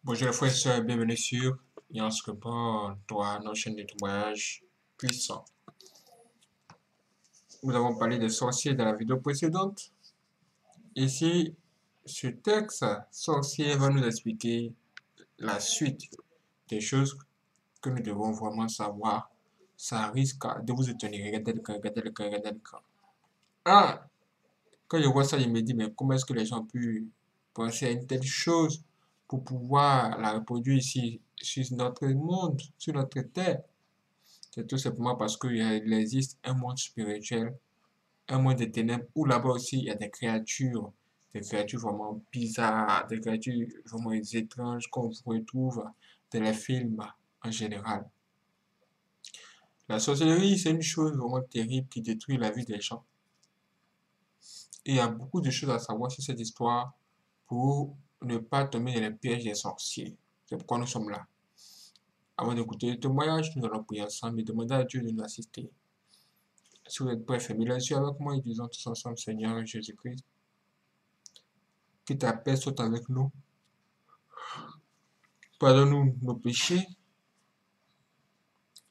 Bonjour les frères et sœurs, bienvenue sur Yance Report, notre chaîne de témoignages puissant. Nous avons parlé des sorciers dans la vidéo précédente. Ici, ce texte sorcier va nous expliquer la suite des choses que nous devons vraiment savoir. Ça risque de vous étonner. Regardez le cas, regardez le cas, regardez le cas. Ah, quand je vois ça, je me dis, mais comment est-ce que les gens ont pu penser à une telle chose pour pouvoir la reproduire ici sur notre monde, sur notre terre? C'est tout simplement parce qu'il existe un monde spirituel, un monde des ténèbres, où là-bas aussi il y a des créatures vraiment bizarres, des créatures vraiment étranges qu'on retrouve dans les films en général. La sorcellerie, c'est une chose vraiment terrible qui détruit la vie des gens. Et il y a beaucoup de choses à savoir sur cette histoire pour ne pas tomber dans les pièges des sorciers. C'est pourquoi nous sommes là. Avant d'écouter le témoignage, nous allons prier ensemble et demander à Dieu de nous assister. Si vous êtes prêts, fermez les yeux avec moi et disons tous ensemble, Seigneur Jésus-Christ, que ta paix soit avec nous. Pardonne-nous nos péchés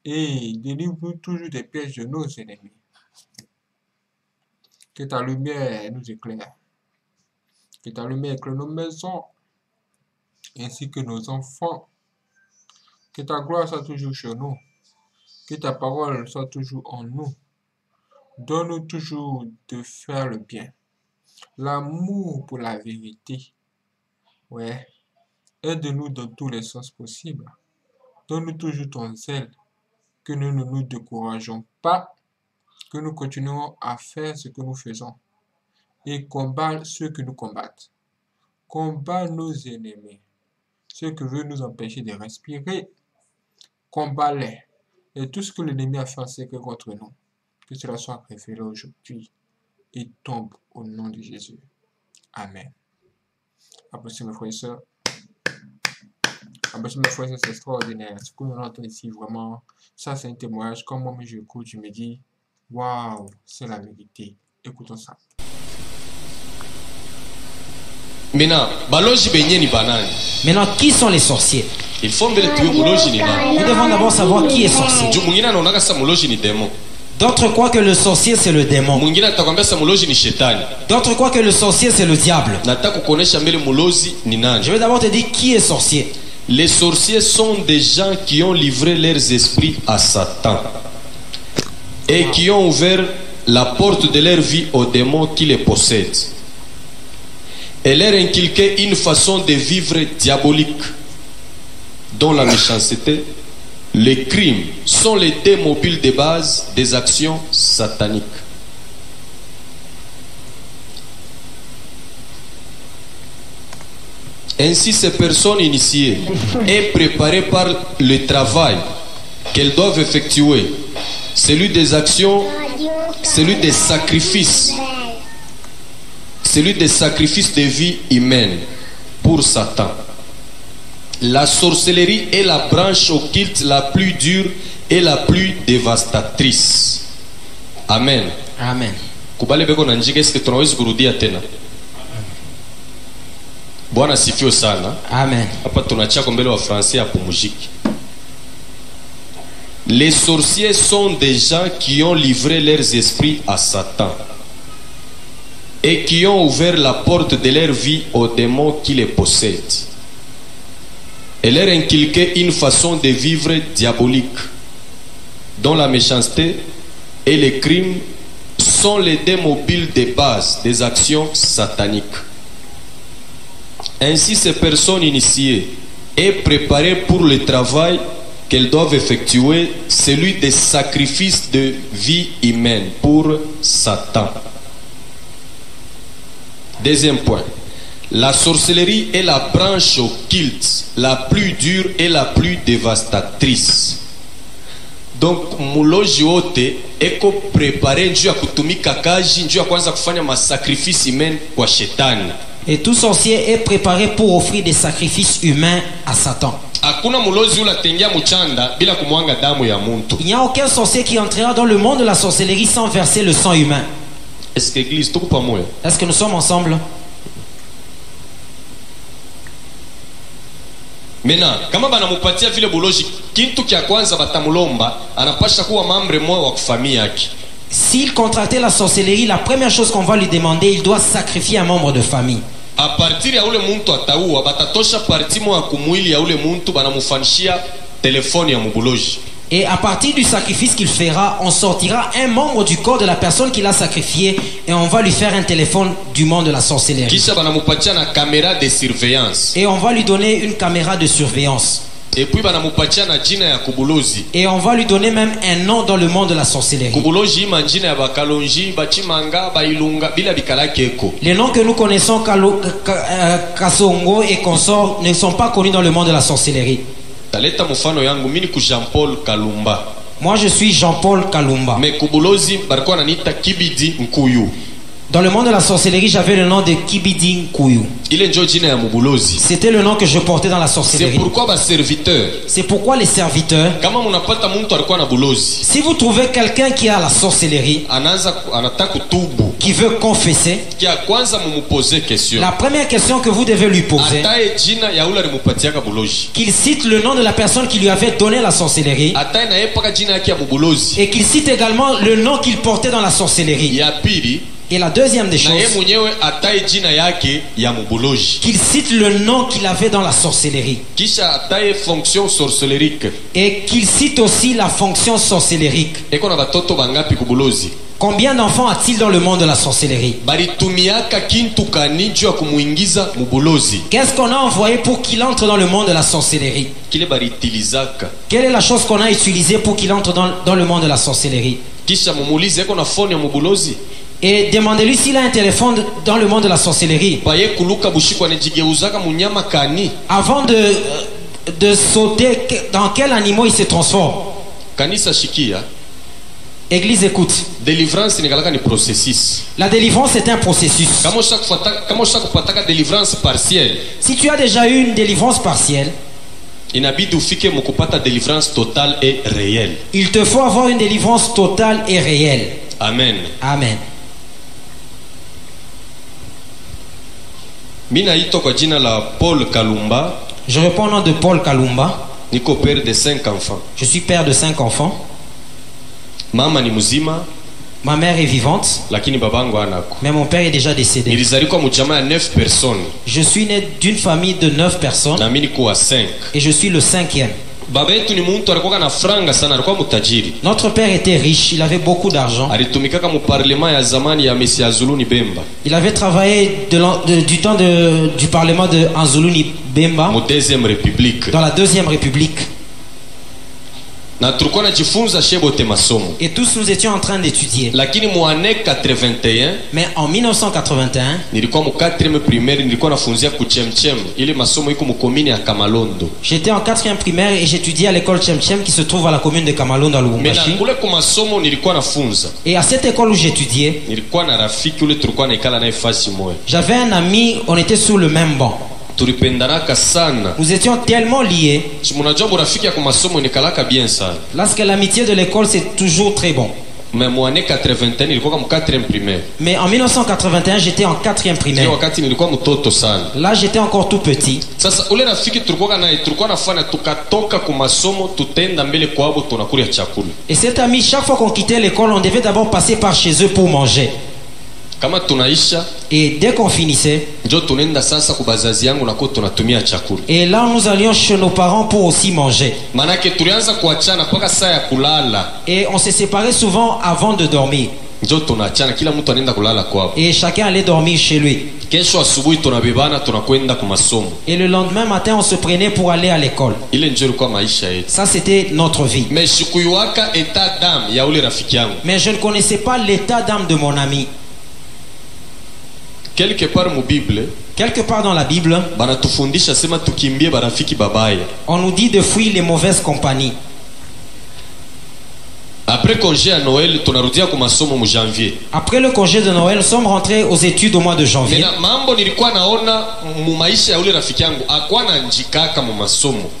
et délivre-nous toujours des pièges de nos ennemis. Que ta lumière nous éclaire. Que ta lumière éclaire nos maisons ainsi que nos enfants. Que ta gloire soit toujours chez nous. Que ta parole soit toujours en nous. Donne-nous toujours de faire le bien. L'amour pour la vérité. Ouais. Aide-nous dans tous les sens possibles. Donne-nous toujours ton zèle. Que nous ne nous décourageons pas. Que nous continuons à faire ce que nous faisons. Et combat ceux qui nous combattent. Combat nos ennemis. Ceux qui veulent nous empêcher de respirer. Combat-les. Et tout ce que l'ennemi a fait en secret contre nous. Que cela soit révélé aujourd'hui et tombe au nom de Jésus. Amen. Applaudissez mes frères et sœurs. Applaudissez mes frères et sœurs, c'est extraordinaire. Ce que nous entendons ici, vraiment, ça c'est un témoignage. Quand moi j'écoute, je me dis, waouh, c'est la vérité. Écoutons ça. Maintenant, qui sont les sorciers? il faut que Nous devons d'abord savoir qui est sorcier. D'autres croient que le sorcier c'est le démon. D'autres croient que le sorcier c'est le diable. Je vais d'abord te dire qui est sorcier. Les sorciers sont des gens qui ont livré leurs esprits à Satan et qui ont ouvert la porte de leur vie aux démons qui les possèdent et leur inculqué une façon de vivre diabolique dont la méchanceté, les crimes sont les dés mobiles de base des actions sataniques. Ainsi, ces personnes initiées et préparées par le travail qu'elles doivent effectuer, celui des actions, celui des sacrifices de vie humaine pour Satan. La sorcellerie est la branche occulte la plus dure et la plus dévastatrice. Amen. Amen. Kubale beko na njike, est-ce que tunaweza kurudia tena? Bwana sifiwe sana. Amen. Hapa tunachako mbele wa français hapo mujiki. Les sorciers sont des gens qui ont livré leurs esprits à Satan et qui ont ouvert la porte de leur vie aux démons qui les possèdent et leur inculqué une façon de vivre diabolique dont la méchanceté et les crimes sont les dés mobiles de base des actions sataniques. Ainsi, ces personnes initiées et préparées pour le travail qu'elles doivent effectuer, celui des sacrifices de vie humaine pour Satan. Deuxième point. La sorcellerie est la branche occulte la plus dure et la plus dévastatrice. Donc muloji wote eko prepare njuu ya kutumika kazi, njuu ya kwanza kufanya masakrifisi humain kwa shetani. Et tout sorcier est préparé pour offrir des sacrifices humains à Satan. Hakuna mulozi ula tengia muchanda bila kumwanga damu ya muntu. Il n'y a aucun sorcier qui entrera dans le monde de la sorcellerie sans verser le sang humain. Est-ce que l'église tuko pamoja? Est-ce que nous sommes ensemble? Mena kama banamupatia vile buloji, kintu kya kwanza batamulomba anapasha kuwa mambre mwa wa kufamia yake. S'il contractait la sorcellerie, la première chose qu'on va lui demander, il doit sacrifier un membre de famille. A partir ya ule muntu ataua, batatosha parti mwa kumwili ya ule muntu banamufanishia telefoni ya mubuloji. Et à partir du sacrifice qu'il fera, on sortira un membre du corps de la personne qu'il a sacrifié et on va lui faire un téléphone du monde de la sorcellerie. Kisha banamupatia na caméra de surveillance. Et on va lui donner une caméra de surveillance. Et puis banamupatia na jina ya kubulozi. Et on va lui donner même un nom dans le monde de la sorcellerie. Kubulozi manjina ya bakalonji, bachimanga, bailunga, bila bikalakeko. Les noms que nous connaissons, Kasongo et consorts, ne sont pas connus dans le monde de la sorcellerie. Taleta mfano yangu mimi ku Jean-Paul Kalumba. Moi je suis Jean-Paul Kalumba. Mais kubulozi barikuwa ananiita Kibidi Nkuyu. Dans le monde de la sorcellerie, j'avais le nom de Kibidi Nkuyu. Ile njo jina ya mubulozi. C'était le nom que je portais dans la sorcellerie. C'est pourquoi ba serviteur. C'est pourquoi les serviteurs. Kama munapata muntu alikuwa na bulozi. Si vous trouvez quelqu'un qui a la sorcellerie, anataka kutubu, qui veut confesser, kia kwanza mumuposer question. La première question que vous devez lui poser, ataye jina ya ule alimupatiaka bulozi. Qu'il cite le nom de la personne qui lui avait donné la sorcellerie. Ataye na yepaka jina yake ya mubulozi. Et qu'il cite également le nom qu'il portait dans la sorcellerie. Ya pili. Et la deuxième des choses, qu'il cite le nom qu'il avait dans la sorcellerie. Et qu'il cite aussi la fonction sorcellérique. Combien d'enfants a-t-il dans le monde de la sorcellerie? Qu'est-ce qu'on a envoyé pour qu'il entre dans le monde de la sorcellerie? Quelle est la chose qu'on a utilisée pour qu'il entre dans le monde de la sorcellerie? Et demandez-lui s'il a un téléphone dans le monde de la sorcellerie. Avant de sauter, dans quel animal il se transforme? Église, écoute. Délivrance ni processus. La délivrance est un processus. Si tu as déjà eu une délivrance partielle, il te faut avoir une délivrance totale et réelle. Amen. Amen. Paul Kalumba. Je réponds au nom de Paul Kalumba. Père de 5 enfants. Je suis père de 5 enfants. Mama ni muzima. Ma mère est vivante. Lakini babangu anako. Mais mon père est déjà décédé. Nilizaliwa mjamaa 9 personnes. Je suis né d'une famille de 9 personnes. Na mimi niko wa 5. Et je suis le 5e. Baba yetu ni muntu alikuwa na franga sana, alikuwa mutajiri. Notre père était riche, il avait beaucoup d'argent. Alitumikaka mu parlement ya zamani ya Monsieur Anzuluni Bemba. Il avait travaillé du temps du parlement de Anzuluni Bemba. Mu deuxième république. Dans la deuxième république. Na tulikuwa najifunza shebote masomo. Et tous nous étions en train d'étudier. Lakini mu année 81, mais en 1981, nilikuwa mu 4e primaire, nilikuwa nafunzia ku Chemchem. Ile masomo iko mu commune ya Kamalondo. J'étais en 4e primaire et j'étudiais à l'école Chemchem qui se trouve à la commune de Kamalondo à Lubumbashi. Mais kule ku masomo nilikuwa nafunza. Et à cette école où j'étudiais, nilikuwa na rafiki ule tulikuwa naikala naye fasi moja. J'avais un ami, on était sur le même banc. Nous étions tellement liés. Lorsque l'amitié de l'école, c'est toujours très bon. Mais en 1981, j'étais en 4e primaire. Là, j'étais encore tout petit. Et cet ami, chaque fois qu'on quittait l'école, on devait d'abord passer par chez eux pour manger. Et dès qu'on finissait, et là nous allions chez nos parents pour aussi manger. Et on se séparait souvent avant de dormir. Et chacun allait dormir chez lui. Et le lendemain matin, on se prenait pour aller à l'école. Ça, c'était notre vie. Mais je ne connaissais pas l'état d'âme de mon ami. Quelque part dans la Bible, on nous dit de fuir les mauvaises compagnies. Après le congé de Noël, nous sommes rentrés aux études au mois de janvier.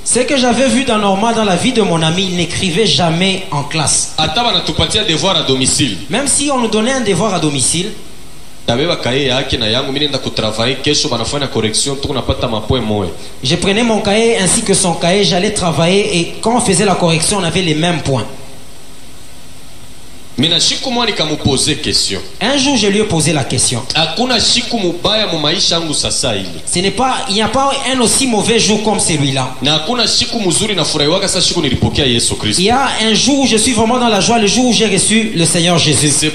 Ce que j'avais vu dans la vie de mon ami, il n'écrivait jamais en classe. Même si on nous donnait un devoir à domicile, Je prenais mon cahier ainsi que son cahier, j'allais travailler et quand on faisait la correction, on avait les mêmes points. Un jour, je lui ai posé la question. Il n'y a pas un aussi mauvais jour comme celui-là. Il y a un jour où je suis vraiment dans la joie, le jour où j'ai reçu le Seigneur Jésus. C'est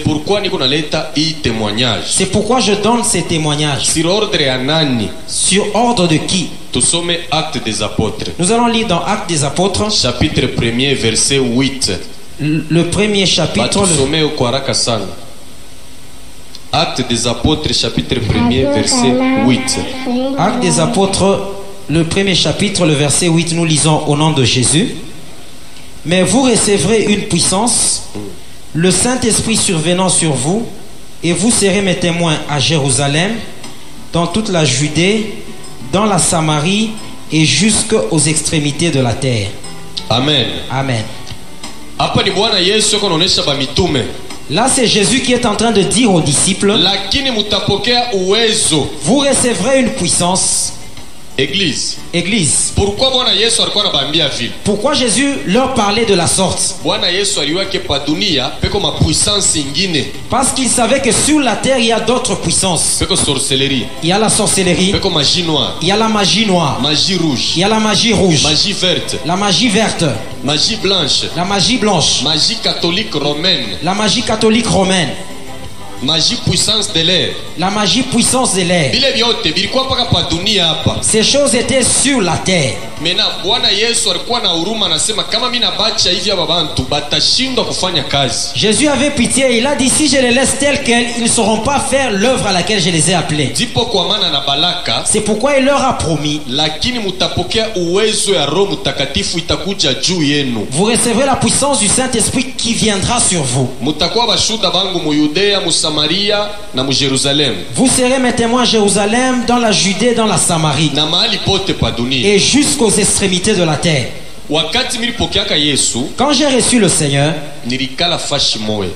pourquoi je donne ces témoignages. Sur ordre de qui? Nous allons lire dans Actes des Apôtres. Chapitre 1er, verset 8. Le premier chapitre. Actes des Apôtres, chapitre 1er, verset 8. Actes des Apôtres, le premier chapitre, le verset 8, nous lisons au nom de Jésus. Mais vous recevrez une puissance, le Saint-Esprit survenant sur vous, et vous serez mes témoins à Jérusalem, dans toute la Judée, dans la Samarie et jusqu'aux extrémités de la terre. Amen. Amen. Là, c'est Jésus qui est en train de dire aux disciples, vous recevrez une puissance. Église. Pourquoi Jésus leur parlait de la sorte? Parce qu'il savait que sur la terre il y a d'autres puissances. Il y a la sorcellerie, il y a la magie noire, il y a la magie rouge, la magie verte, magie blanche, la magie blanche, magie catholique romaine, la magie catholique romaine, magie puissance de l'air, la magie puissance de l'air. Ces choses étaient sur la terre. Jésus avait pitié, il a dit, si je les laisse tels quels, ils ne sauront pas faire l'œuvre à laquelle je les ai appelés. C'est pourquoi il leur a promis, vous recevrez la puissance du Saint-Esprit qui viendra sur vous. Vous serez mes témoins à Jérusalem, dans la Judée, dans la Samarie et jusqu'aux extrémités de la terre. Quand j'ai reçu le Seigneur,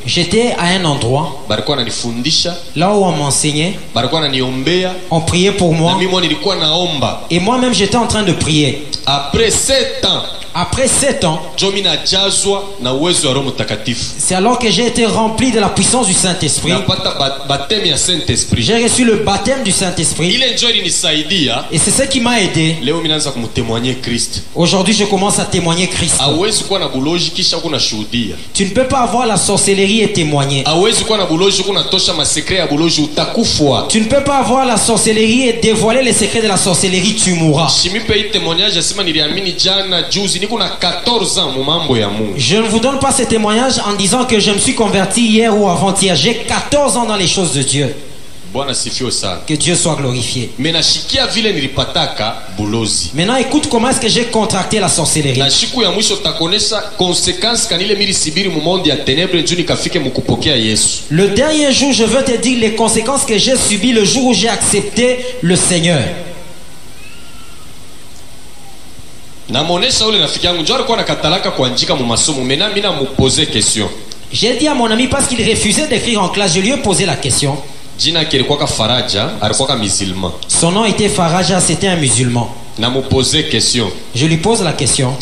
j'étais à un endroit là où on m'enseignait, on priait pour moi et moi-même j'étais en train de prier. Après 7 ans, c'est alors que j'ai été rempli de la puissance du Saint-Esprit. J'ai reçu le baptême du Saint-Esprit et c'est ce qui m'a aidé. Aujourd'hui je commence à témoigner Christ. Tu ne peux pas avoir la sorcellerie et témoigner. Tu ne peux pas avoir la sorcellerie et dévoiler les secrets de la sorcellerie, tu mourras. Je ne vous donne pas ce témoignage en disant que je me suis converti hier ou avant-hier. J'ai 14 ans dans les choses de Dieu. Que Dieu soit glorifié. Maintenant écoute comment est-ce que j'ai contracté la sorcellerie. Le dernier jour je veux te dire les conséquences que j'ai subies le jour où j'ai accepté le Seigneur. J'ai dit à mon ami parce qu'il refusait d'écrire en classe, je lui ai posé la question. Son nom était Faraja, c'était un musulman. Je lui pose la question.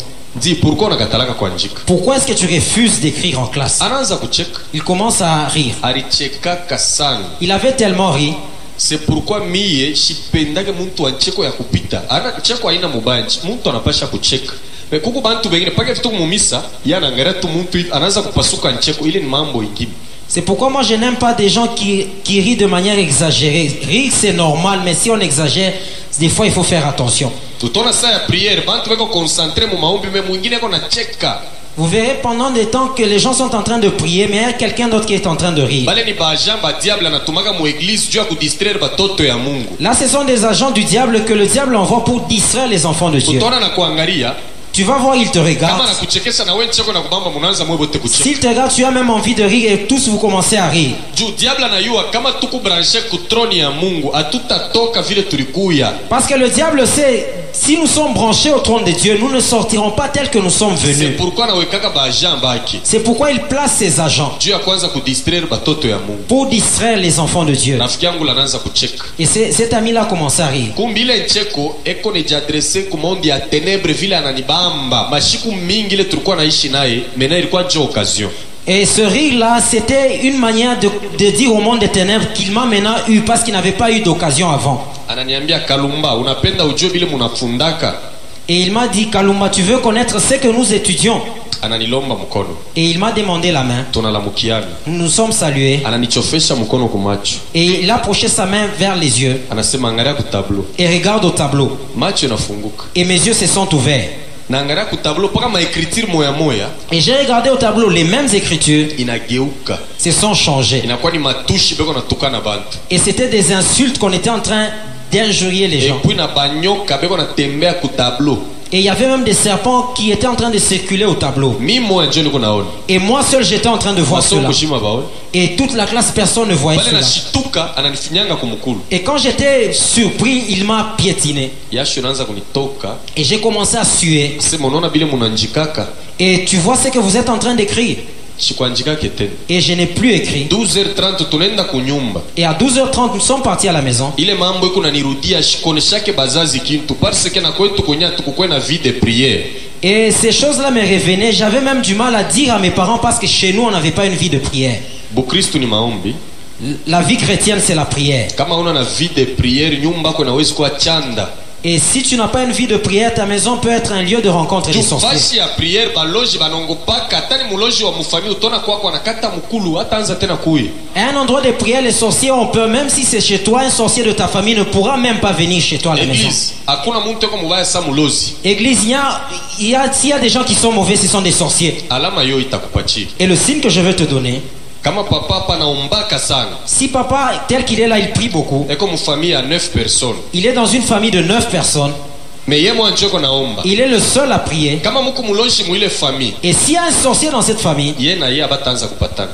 Pourquoi est-ce que tu refuses d'écrire en classe? Il commence à rire. Il avait tellement ri. C'est pourquoi mie shipendage muntu ancheko ya kupita. Ana cheko haina mubanchi. Muntu anapasha kucheka. Kuko bantu bengine pake tu mumisa, yana ngara tu muntu anaanza kupasuka ncheko, ile ni mambo ingine. C'est pourquoi moi je n'aime pas des gens qui rient de manière exagérée. Rire c'est normal, mais si on exagère, des fois il faut faire attention. Tutona saa ya prière, bantu beko concentré mu maombi mais mwingine ko na cheka. Vous verrez pendant des temps que les gens sont en train de prier, mais il y a quelqu'un d'autre qui est en train de rire. Là, ce sont des agents du diable que le diable envoie pour distraire les enfants de Dieu. Tu vas voir, il te regarde. S'il te regarde, tu as même envie de rire et tous vous commencez à rire. Parce que le diable sait, si nous sommes branchés au trône de Dieu, nous ne sortirons pas tels que nous sommes C'est venus. pourquoi nawekaka baagent baki C'est pourquoi il place ses agents juu ya kwanza kudistraire batoto ya Mungu. pour distraire les enfants de Dieu. Rafiki yangu lanaanza kucheka. Et cet ami-là a commencé à rire. Kumbi ile ncheko eko nijiadrese kumondi ya tenebre vile ananibamba mashiku mingi ile tulikuwa naishi naye mena ilikuwa njo occasion. Et ce rire-là, c'était une manière de dire au monde des ténèbres qu'il m'a maintenant eu parce qu'il n'avait pas eu d'occasion avant. Ananiambia Kalumba, unapenda ujue vile munafundaka? Et il m'a dit, Kalumba, tu veux connaître ce que nous étudions? Ananilomba mkono. Et il m'a demandé la main. Tunalamukiana. Nous nous sommes salués. Ananichofesha mkono kumacho. Et il a approché sa main vers les yeux. Anasema angalia ku tableau. Et regarde au tableau. Macho yanafunguka. Et mes yeux se sont ouverts. Na angalia ku tableau paka maekriture moya moya. Et j'ai regardé au tableau, les mêmes écritures Inageuka. se sont changées. Inakuwa ni matushi beko natukana bantu. Et c'était des insultes qu'on était en train d'injurier les gens. Et puis na banyoka beko natembea ku tableau. Et il y avait même des serpents qui étaient en train de circuler au tableau. Mimi moya njo niko naona. Et moi seul j'étais en train de voir cela. Kushima bawe. Et toute la classe, personne ne voyait Bale na cela. shituka ananifinyanga kumukulu. Et quand j'étais surpris, il m'a piétiné. Yasho naanza kunitoka. Et j'ai commencé à suer. Sema unaona bile munanjikaka. Et tu vois ce que vous êtes en train d'écrire. Shikuanjikake tena. Et je n'ai plus écrit. 12h30 tunaenda kunyumba. Et à 12h30, nous sommes partis à la maison. Ile mambo iko nanirudia shikoneshake bazazi kintu parce que na kwetu kunya tukukwe na vie de prière. Et ces choses-là me revenaient. J'avais même du mal à dire à mes parents parce que chez nous, on n'avait pas une vie de prière. Bukristo ni maombi. La vie chrétienne, c'est la prière. Kama una na vie de prière nyumba yako inaweza kuwa chanda. Et si tu n'as pas une vie de prière, ta maison peut être un lieu de rencontre des sorciers. Tufashi ya prière baloji banongopaka tani muloji wa mufami utona kwako anakata mukulu hataanza tena kui. À un endroit de prière, les sorciers, on peut, même si c'est chez toi, un sorcier de ta famille ne pourra même pas venir chez toi à la maison. Église, hakuna muntu yuko mubaya sa mulozi. Église, s'il y a des gens qui sont mauvais, ce sont des sorciers. Alama yo itakupachi. Et le signe que je veux te donner, Kama papa panaombaka sana. si papa, tel qu'il est là, il prie beaucoup, Eko mufamille à 9 personnes. il est dans une famille de 9 personnes, Mais ye mwa njoko naomba. il est le seul à prier. Kama muku muloji mwile famille. Et s'il y a un sorcier dans cette famille, Ye na ye abatanza kupatana.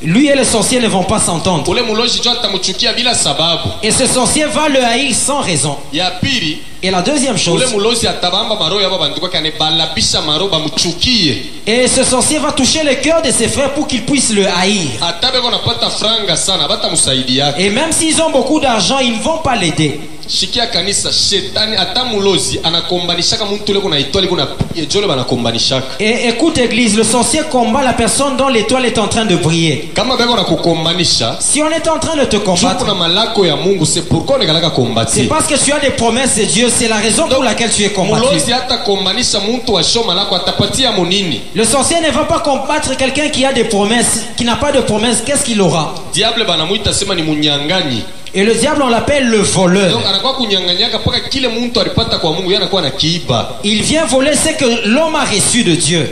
lui et les sorciers ne vont pas s'entendre. Ule muloji jo atamuchukia bila sababu. Et ce sorcier va le haïr sans raison. Ya pili, Et la deuxième chose, ule mulozi atabamba maro yaba bantu kwake anebalabisha maro bamuchukie. et ce sorcier va toucher le cœur de ses frères pour qu'ils puissent le haïr. Atabe kona pata franga sana bata musaidia. Et même s'ils ont beaucoup d'argent, ils ne vont pas l'aider. Shikia kanisa shetani ata mulozi anakombanishaka muntu ule kuna itwali kuna jole banakombanishaka. Et écoute église, le sorcier combat la personne dont l'étoile est en train de briller. Kama beko na kukombanisha, Si on est en train de te combattre, kuna malako ya Mungu, c'est pourquoi nekalaka c'est kombati. parce que tu as des promesses de Dieu, c'est la raison pour laquelle tu es combattu. Mulozi hata kombanisha muntu wa shoma lako atapatia munini. Le sorcier ne va pas combattre quelqu'un qui a des promesses, qui n'a pas de promesses, qu'est-ce qu'il aura? Diable banamuita sema ni munyang'anyi. Et le diable, on l'appelle le voleur. Donc anakuwa kunyang'anyaka paka kile muntu alipata kwa Mungu yana kuwa na kiiba. Il vient voler ce que l'homme a reçu de Dieu.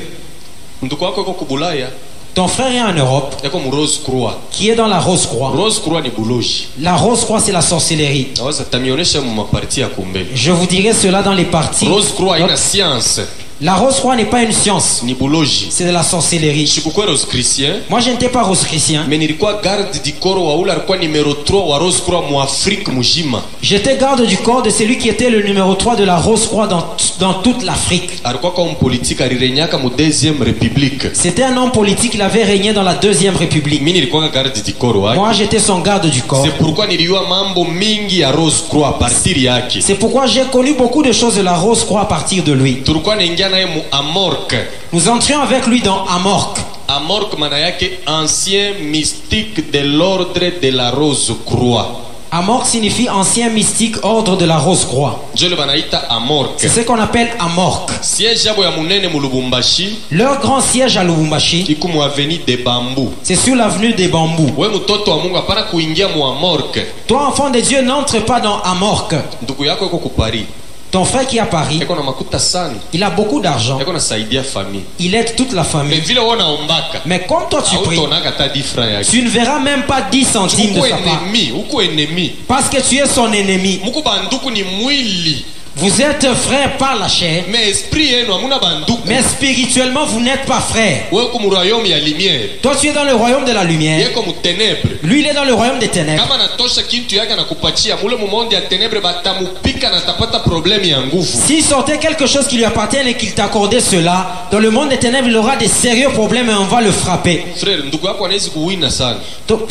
Ndugu wako yuko kubulaya, Ton frère est en Europe, yako mu Rose Croix. qui est dans la Rose Croix. Rose Croix ni buloji. La Rose Croix, c'est la sorcellerie. Naweza tamionesha mu maparti ya kumbele. Je vous dirai cela dans les parties. Rose Croix ina science, La Rose Croix n'est pas une science, ni buloji. c'est de la sorcellerie. Shikukuwa Rose Christian, Moi, je n'étais pas rose chrétien. mais nilikuwa garde du corps wa ule alikuwa numero 3 wa Rose Croix mu Afrique mujima. J'étais garde du corps de celui qui était le numéro 3 de la Rose Croix dans toute l'Afrique. Alikuwa kwa politique alirenyaka mu deuxième république. C'était un homme politique, il avait régné dans la deuxième république. Mimi nilikuwa garde du corps wake. Moi, j'étais son garde du corps. C'est pourquoi nilijua mambo mingi ya Rose Croix à partir yake. C'est pourquoi j'ai connu beaucoup de choses de la Rose Croix à partir de lui. Tulikuwa naingia naye mu Amorque. Nous entrions avec lui dans Amorque. Amorque maana yake ancien mystique de l'ordre de la Rose Croix. Amorque signifie ancien mystique ordre de la Rose Croix. Jole banaita Amorque. C'est ce qu'on appelle Amorque. Siège yabo ya munene mu Lubumbashi Leur grand siège à Lubumbashi, iko mu avenue de Bambou. c'est sur l'avenue des Bambous. We mtoto wa Mungu hapana kuingia mu Amorque. Toi, enfant de Dieu, n'entre pas dans Amorque. Ndugu yako yuko ku Paris. Ton frère qui est à Paris, Eko na makuta sana. il a beaucoup d'argent. Eko na saidia famille. Il aide toute la Mais famille. vile wona ombaka. Mais comme toi tu pries, Autonaka ta 10 francs yake. tu ne verras même pas 10 centimes de Uko sa part. ennemi, uko ennemi. Parce que tu es son ennemi. Muko banduku ni mwili. Vous êtes frères par la chair, mais esprit yenu hamuna banduku. mais spirituellement vous n'êtes pas frères. Wewe uko mu royaume ya lumière, Toi tu es dans le royaume de la lumière, yeko mu ténèbre. lui il est dans le royaume des ténèbres. Kama natosha kintu yake anakupatia mule mu monde ya ténèbre, batamupika na tapata problème ya nguvu. S'il sortait quelque chose qui lui appartient et qu'il t'accordait cela, dans le monde des ténèbres il aura des sérieux problèmes et on va le frapper. Frère, ndugu yako anaweza kuwina sana. Ton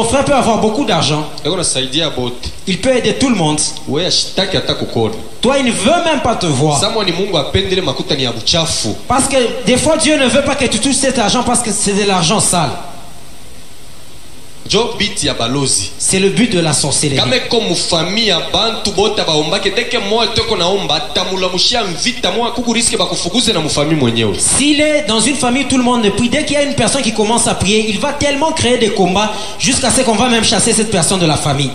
frère peut avoir beaucoup d'argent, Yeko nasaidia bote. il peut aider tout le monde. Wewe ashitaki hata kukona. Toi il ne veut même pas te voir. Samwa ni Mungu apendele makuta ni ya buchafu. Parce que des fois Dieu ne veut pas que tu touches cet argent parce que c'est de l'argent sale. Jo biti ya balozi. C'est le but de la sorcellerie. Kama comme famille ya bantu bote baombake deke moja toko naomba tamulamushia mvita moja kuku riske bakufukuze na mfamii mwenyewe. S'il est dans une famille tout le monde ne prie, dès qu'il y a une personne qui commence à prier, il va tellement créer des combats jusqu'à ce qu'on va même chasser cette personne de la famille.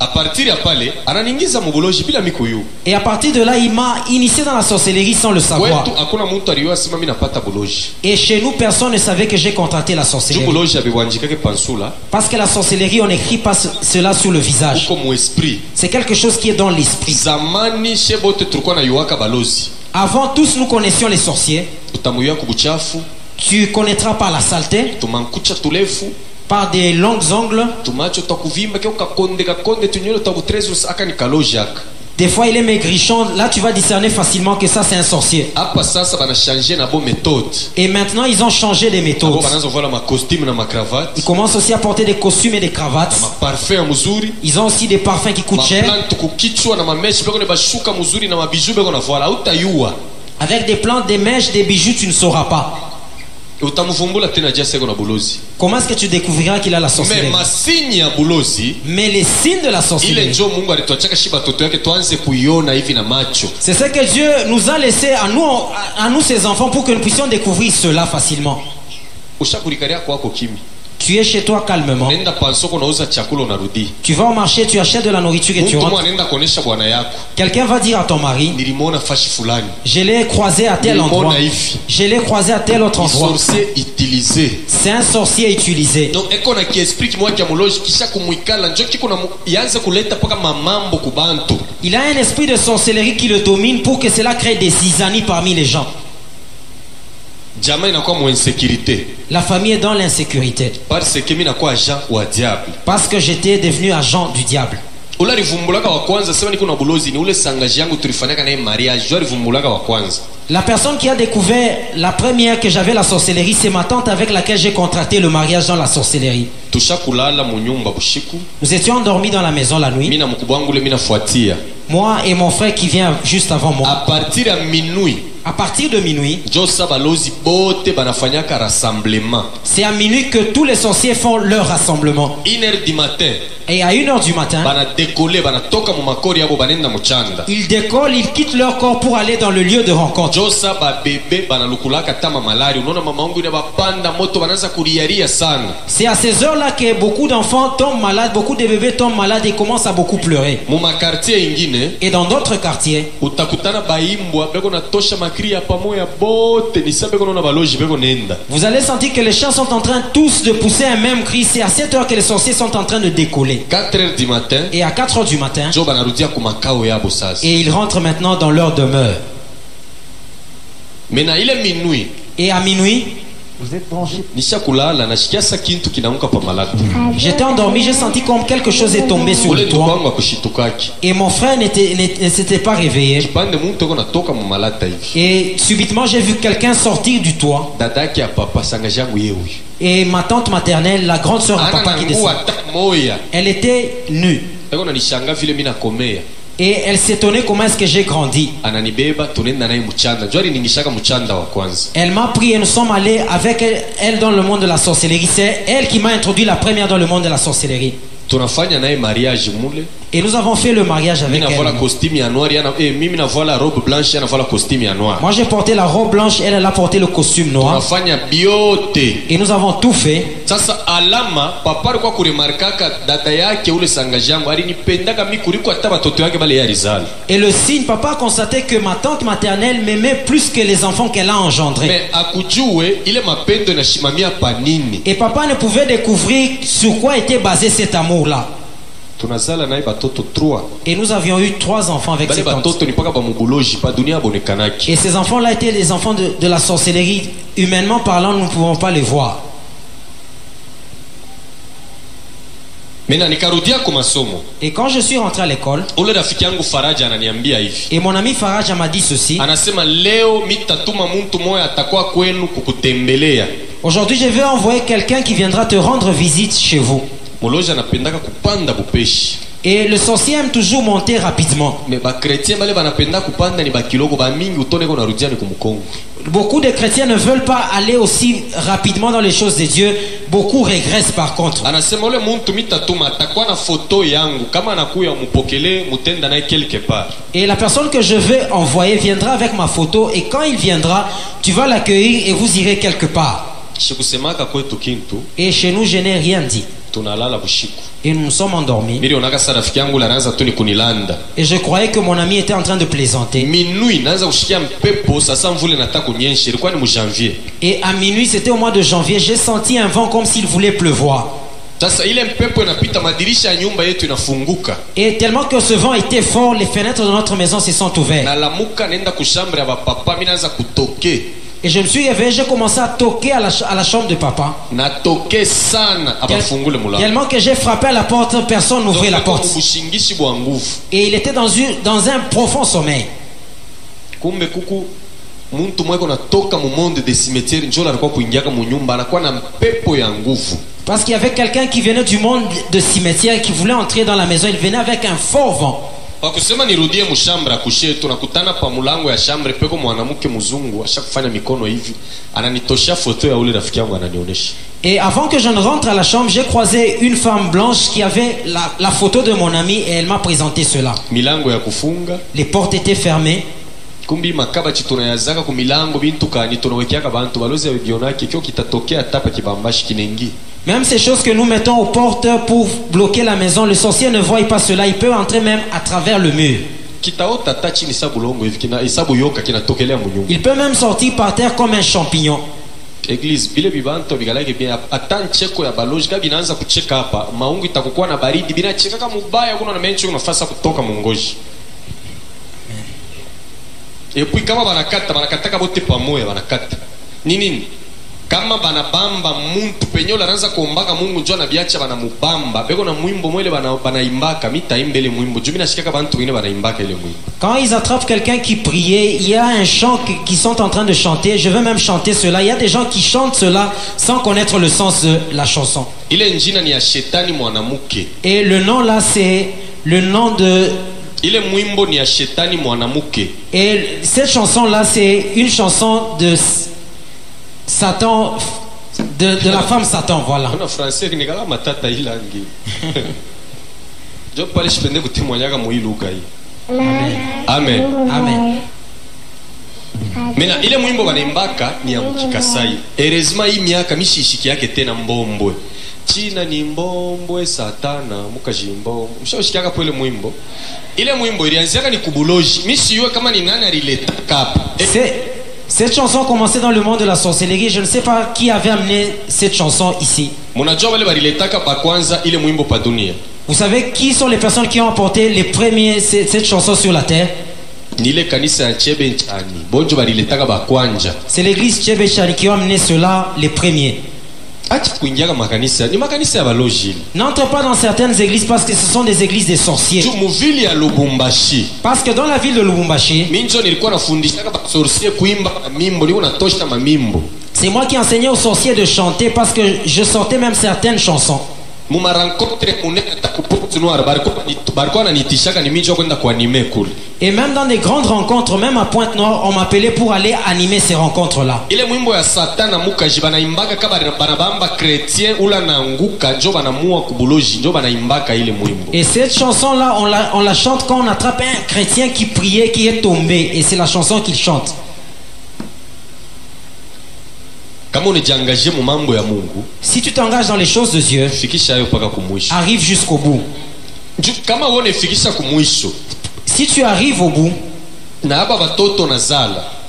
A partir ya pale ananingiza mubuloji bila mikuyu. Et à partir de là, il m'a initié dans la sorcellerie sans le savoir. Kwetu hakuna mtu aliyoa sima mimi napata buloji. Et chez nous, personne ne savait que j'ai contracté la Jo sorcellerie. buloji abiwanjikake pansula. Parce que la sorcellerie, on n'écrit pas cela sur le visage. Uko mu esprit. C'est quelque chose qui est dans l'esprit. Zamani shebote tulikuwa na yuwaka balozi. Avant, tous nous connaissions les sorciers. Utamuya kubuchafu, Tu connaîtras par la saleté, tumankucha tulefu, par des longs ongles. tumacho takuvimba kyo kakonde tunyolo takutrezo aka ni kaloji aka. Des fois, il est maigrichon. Là, tu vas discerner facilement que ça, c'est un sorcier. Hapa sasa bana changer na bo méthode. Et maintenant, ils ont changé des méthodes. Abo banaanza kuvala ma costume na ma cravate, Ils commencent aussi à porter des costumes et des cravates. ma parfum ya mzuri, Ils ont aussi des parfums qui ma coûtent cher. plante kukichwa na ma meshi beko ne bashuka mzuri na ma bijou beko na voila utayua. Avec des plantes, des mèches, des bijoux, tu ne sauras pas. Utamuvumbula tena jia seko na bulozi. Comment est-ce que tu découvriras qu'il a la Mais sorcellerie? masini ya bulozi Mais les signes de la ile sorcellerie, njo Mungu alituachaka shi batoto yake tuanze kuiona hivi na macho. c'est ce que Dieu nous a laissé à nous ses enfants pour que nous puissions découvrir cela facilement. Ushakurikaria kwako kimi. Tu es chez toi calmement. Nenda pansoko nauza chakula unarudi. Tu vas au marché, tu achètes de la nourriture et tu Mtu mmoja rentres. anaenda kuonesha bwana yako. Quelqu'un va dire à ton mari, Nilimwona fashi fulani. je l'ai croisé à tel endroit. Nilimwona hivi. Je l'ai croisé à tel autre endroit. Sorcier utilisé. C'est un sorcier utilisé. Donc eko na kiesprit kimoja kia muloji kisha kumwikala njo kiko na yanze kuleta paka mamambo kubantu. Il a un esprit de sorcellerie qui le domine pour que cela crée des zizanies parmi les gens. Jamaa inakuwa mu insécurité. La famille est dans l'insécurité. Parce que mimi nakuwa agent wa diable. Parce que j'étais devenu agent du diable. Ule alivumbulaka wa kwanza sema niko na bulozi ni ule sangaji yangu tulifanyaka naye mariage. Jo alivumbulaka wa kwanza. La personne qui a découvert la première que j'avais la sorcellerie, c'est ma tante avec laquelle j'ai contracté le mariage dans la sorcellerie. Tushakulala mu nyumba bushiku. Nous étions endormis dans la maison la nuit. Mimi na mkubwa wangu ule mimi nafuatia. Moi et mon frère qui vient juste avant A moi. partir ya minuit À partir de minuit, Josa balozi bote banafanyaka rassemblement. c'est à minuit que tous les sorciers font leur rassemblement. 1h du matin Et à 1h du matin, bana décoller banatoka mu makori yabo banenda muchanda. ils décollent, ils quittent leur corps pour aller dans le lieu de rencontre. Josa ba bebe banalukulaka tama malari. Unaona mama wangu ile bapanda moto banaanza kuriaria sana. C'est à ces heures-là que beaucoup d'enfants tombent malades, beaucoup de bébés tombent malades et commencent à beaucoup pleurer. Mu makartie ingine Et dans d'autres quartiers, utakutana baimbwa beko natosha makri ya pamoja bote ni sabe kono na baloji beko nenda. vous allez sentir que les chiens sont en train tous de pousser un même cri. C'est à cette heure que les sorciers sont en train de décoller. 4h du matin Et à 4h du matin, jo banarudia ku makao yabo sasa. et ils rentrent maintenant dans leur demeure. Mena ile minuit Et à minuit, nishakulala nashikia sa kintu kinaanguka pa malata. j'étais endormi, j'ai senti comme quelque chose est tombé sur Ule le ndugu toit. wangu akushitukaki. Et mon frère ne s'était pas réveillé. Kipande mtu eko natoka mu malata hivi. Et subitement, j'ai vu quelqu'un sortir du toit. Dadaki ya papa sangaji yangu yeye huyu. Et ma tante maternelle, la grande sœur à Ana papa na qui nguo descend. hata moya. Elle était nue. Eko nanishanga vile mimi nakomea. Et elle s'étonnait comment est-ce que j'ai grandi. Ananibeba tunaenda naye mchanda. Jo aliningishaka mchanda wa kwanza. Elle m'a pris et nous sommes allés avec elle dans le monde de la sorcellerie. C'est elle qui m'a introduit la première dans le monde de la sorcellerie. Tunafanya naye mariage mule. Et nous avons fait le mariage avec Mimi navala elle. costume ya noir yana mimi navala robe blanche yana vala costume ya noir. Moi j'ai porté la robe blanche, elle a porté le costume noir. Tunafanya biote. Et nous avons tout fait. Sasa alama papa alikuwa kuremarkaka dada yake ule sangaji yangu alinipendaka mimi kuliko hata watoto wake bale yarizali. Et le signe, papa a constaté que ma tante maternelle m'aimait plus que les enfants qu'elle a engendrés. Mais akujue ile mapendo inashimamia panini. Et papa ne pouvait découvrir sur quoi était basé cet amour-là. tunazala naye batoto 3 Et nous avions eu 3 enfants avec bale cette tante. batoto ni mpaka bamubuloji pa dunia abonekanaki. Et ces enfants-là étaient des enfants de la sorcellerie. Humainement parlant, nous ne pouvons pas les voir. Mena nikarudia kwa masomo. Et quand je suis rentré à l'école, Ule rafiki yangu Faraja ananiambia hivi. et mon ami Faraj m'a dit ceci. Anasema leo mitatuma mtu moya atakuwa kwenu kukutembelea. Aujourd'hui, je vais envoyer quelqu'un qui viendra te rendre visite chez vous. Muloja anapendaka kupanda bupeshi. Et le sorcier aime toujours monter rapidement. Me ba chrétien bale banapenda kupanda ni bakiloko ba mingi utoneko narudia ni kumukongo. Beaucoup de chrétiens ne veulent pas aller aussi rapidement dans les choses de Dieu. Beaucoup régressent par contre. Anasema ule muntu mitatuma atakuwa na foto yangu kama anakuya mupokele mutenda naye quelque part. Et la personne que je vais envoyer viendra avec ma photo. Et quand il viendra, tu vas l'accueillir et vous irez quelque part. Shikusemaka kwetu kintu Et chez nous, je n'ai rien dit. tunalala bushiku. Et nous nous sommes endormis. Miri onaka sa rafiki yangu la naanza tu ni kunilanda. Et je croyais que mon ami était en train de plaisanter. Minui naanza kushikia mpepo sasa mvule nataka kunyesha ilikuwa ni mu janvier. Et à minuit, c'était au mois de janvier, j'ai senti un vent comme s'il voulait pleuvoir. Sasa ile mpepo inapita madirisha ya nyumba yetu inafunguka. Et tellement que ce vent était fort, les fenêtres de notre maison se sont ouvertes. Na lamuka nenda kushambre ya bapapa mimi naanza kutoke. Et je me suis réveillé, j'ai commencé à toquer à la chambre de papa. Na toke sana abafungule mulango. Tellement que j'ai frappé à la porte, personne n'ouvrait la porte. Bushingishi bwa nguvu. Et il était dans un profond sommeil. Kumbe kuku muntu mweko natoka mu monde des cimetières njola alikuwa kuingiaka mu nyumba anakuwa na mpepo ya nguvu. Parce qu'il y avait quelqu'un qui venait du monde de cimetière et qui voulait entrer dans la maison. Il venait avec un fort vent. Wakusema nirudie mshambra kushe tunakutana pa mulango ya shambre peko mwanamke mzungu ashakufanya mikono hivi ananitoshia foto ya ule rafiki yangu ananionyesha. Et avant que je ne rentre à la chambre, j'ai croisé une femme blanche qui avait la photo de mon ami et elle m'a présenté cela. Milango ya kufunga. Les portes étaient fermées. Kumbi makaba chitunayazaka ku milango bintu kani tunawekeaka bantu balozi bionaki kyo kitatokea tapa kibambashi kinengi. Même ces choses que nous mettons aux portes pour bloquer la maison, le sorcier ne voit pas cela, il peut entrer même à travers le mur. Il peut même sortir par terre comme un champignon. Église, bile bibanto bigalake bien atancheko ya baloji binaanza kucheka hapa maungu itakuwa na baridi binacheka kama mubaya kuna na mencho unafasa kutoka mungoji. Et puis kama banakata bote pamoja banakata. Nini? Kama banabamba muntu penyola anaanza kuombaka Mungu njoo anabiacha banamubamba beko na mwimbo mwele banaimbaka mitaimba ile mwimbo juu mimi nashikaka bantu wengine banaimbaka ile mwimbo. Quand ils attrapent quelqu'un qui priait, il y a un chant qui sont en train de chanter, je veux même chanter cela. Il y a des gens qui chantent cela sans connaître le sens de la chanson. Ile njina ni ya shetani mwanamuke. Et le nom là c'est le nom de ile mwimbo ni ya shetani mwanamuke. Et cette chanson là c'est une chanson de Satan, de la femme Satan, voilà. En français, il y a matata ilangi. Je parle je pende kutimwanyaga muiluka hii. Amen. Amen. Mena ile mwimbo banaimbaka ni ya mkikasai. Erezma hii miaka mishishiki yake tena mbombwe. China ni mbombwe satana mukajimbo. Mshawashikiaka po ile mwimbo. Ile mwimbo ilianzia ni kubuloji. Mimi sijui kama ni nani alileta kapa. Cette chanson commençait dans le monde de la sorcellerie. Je ne sais pas qui avait amené cette chanson ici. Vous savez qui sont les personnes qui ont apporté les premiers cette chanson sur la terre? C'est l'église Chebechani qui ont amené cela les premiers. N'entre pas dans certaines églises parce que ce sont des églises des sorciers. Parce que dans la ville de Lubumbashi, c'est moi qui enseignais aux sorciers de chanter parce que je sortais même certaines chansons. Et même dans des grandes rencontres, même à Pointe-Noire, on m'appelait pour aller animer ces rencontres-là. Et cette chanson-là, on la chante quand on attrape un chrétien qui priait, qui est tombé. Et c'est la chanson qu'il chante. Si tu t'engages dans les choses de Dieu, arrive jusqu'au bout. Si tu arrives au bout,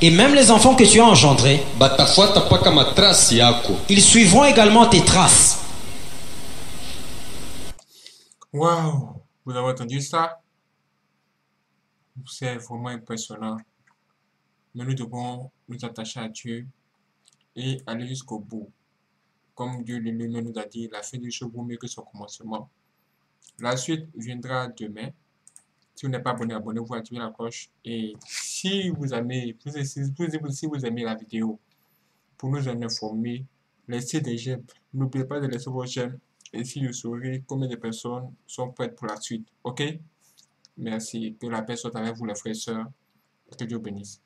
et même les enfants que tu as engendrés, ils suivront également tes traces. Waouh! Vous avez entendu ça? C'est vraiment impressionnant. Mais nous devons nous attacher à Dieu et aller jusqu'au bout. Comme Dieu lui-même nous a dit, la fin du jour vaut mieux que son commencement. La suite viendra demain. Si vous n'êtes pas abonné, abonnez-vous, activez la cloche. Et si vous aimez, si vous aimez la vidéo, pour nous en informer, laissez des j'aime. N'oubliez pas de laisser vos j'aime. Et si je saurai combien de personnes sont prêtes pour la suite. Ok? Merci. Que la paix soit avec vous, les frères et sœurs. Que Dieu bénisse.